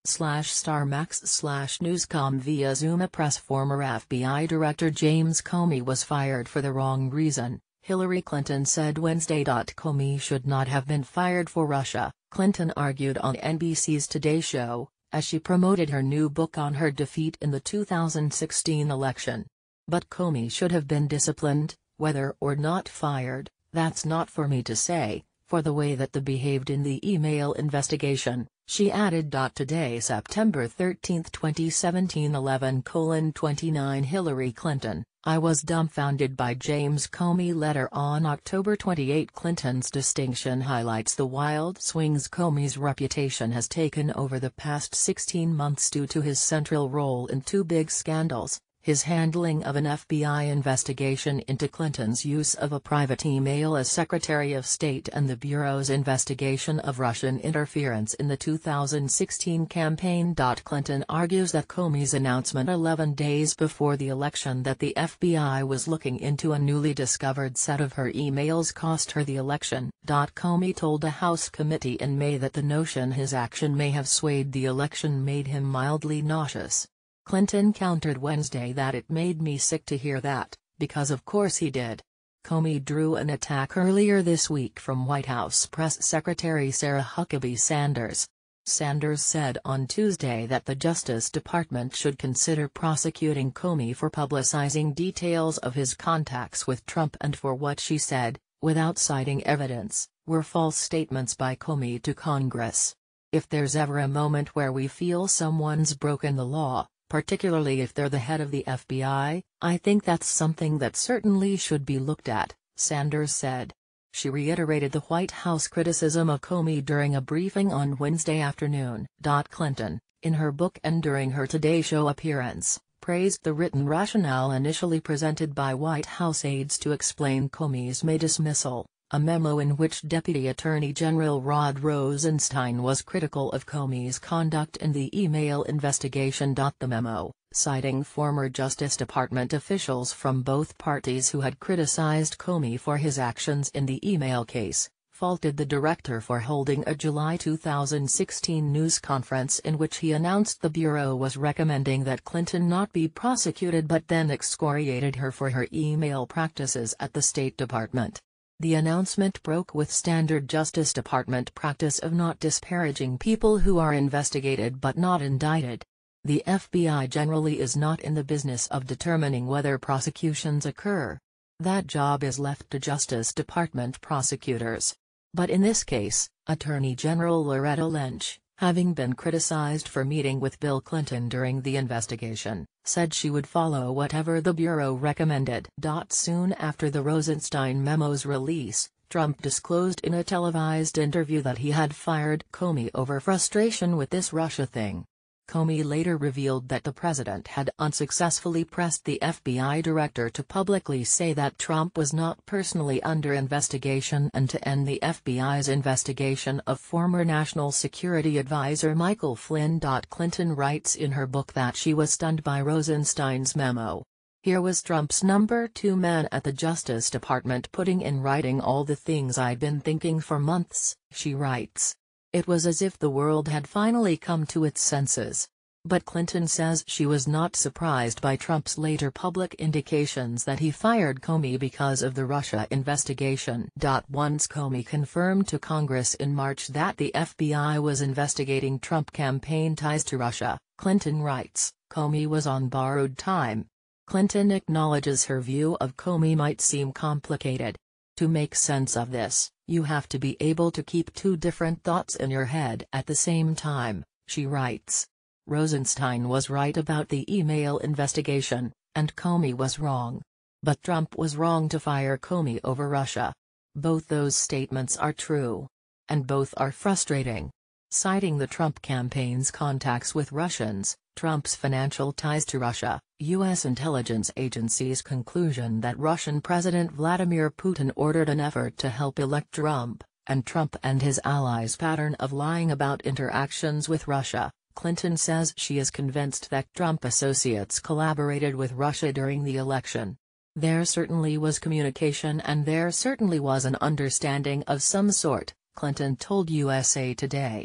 /starmax/newscom via Zoom. A press. Former FBI Director James Comey was fired for the wrong reason, Hillary Clinton said Wednesday. Comey should not have been fired for Russia, Clinton argued on NBC's Today Show, as she promoted her new book on her defeat in the 2016 election. But Comey should have been disciplined, whether or not fired, that's not for me to say, for the way that they behaved in the email investigation, she added. Today, September 13, 2017, 11:29 Hillary Clinton, I was dumbfounded by James Comey letter on October 28. Clinton's distinction highlights the wild swings Comey's reputation has taken over the past 16 months due to his central role in two big scandals: his handling of an FBI investigation into Clinton's use of a private email as Secretary of State and the Bureau's investigation of Russian interference in the 2016 campaign. Clinton argues that Comey's announcement 11 days before the election that the FBI was looking into a newly discovered set of her emails cost her the election. Comey told a House committee in May that the notion his action may have swayed the election made him mildly nauseous. Clinton countered Wednesday that it made me sick to hear that, because of course he did. Comey drew an attack earlier this week from White House Press Secretary Sarah Huckabee Sanders. Sanders said on Tuesday that the Justice Department should consider prosecuting Comey for publicizing details of his contacts with Trump and for what she said, without citing evidence, were false statements by Comey to Congress. If there's ever a moment where we feel someone's broken the law, particularly if they're the head of the FBI, I think that's something that certainly should be looked at, Sanders said. She reiterated the White House criticism of Comey during a briefing on Wednesday afternoon. Clinton, in her book and during her Today Show appearance, praised the written rationale initially presented by White House aides to explain Comey's May dismissal, a memo in which Deputy Attorney General Rod Rosenstein was critical of Comey's conduct in the email investigation. The memo, citing former Justice Department officials from both parties who had criticized Comey for his actions in the email case, faulted the director for holding a July 2016 news conference in which he announced the Bureau was recommending that Clinton not be prosecuted but then excoriated her for her email practices at the State Department. The announcement broke with standard Justice Department practice of not disparaging people who are investigated but not indicted. The FBI generally is not in the business of determining whether prosecutions occur. That job is left to Justice Department prosecutors. But in this case, Attorney General Loretta Lynch, having been criticized for meeting with Bill Clinton during the investigation, said she would follow whatever the Bureau recommended. Soon after the Rosenstein memo's release, Trump disclosed in a televised interview that he had fired Comey over frustration with this Russia thing. Comey later revealed that the president had unsuccessfully pressed the FBI director to publicly say that Trump was not personally under investigation and to end the FBI's investigation of former National Security Advisor Michael Flynn. Clinton writes in her book that she was stunned by Rosenstein's memo. Here was Trump's number two man at the Justice Department putting in writing all the things I'd been thinking for months, she writes. It was as if the world had finally come to its senses. But Clinton says she was not surprised by Trump's later public indications that he fired Comey because of the Russia investigation. Once Comey confirmed to Congress in March that the FBI was investigating Trump campaign ties to Russia, Clinton writes, Comey was on borrowed time. Clinton acknowledges her view of Comey might seem complicated. To make sense of this, you have to be able to keep two different thoughts in your head at the same time, she writes. Rosenstein was right about the email investigation, and Comey was wrong. But Trump was wrong to fire Comey over Russia. Both those statements are true. And both are frustrating. Citing the Trump campaign's contacts with Russians, Trump's financial ties to Russia, U.S. intelligence agencies' conclusion that Russian President Vladimir Putin ordered an effort to help elect Trump, and Trump and his allies' pattern of lying about interactions with Russia, Clinton says she is convinced that Trump associates collaborated with Russia during the election. There certainly was communication and there certainly was an understanding of some sort, Clinton told USA Today.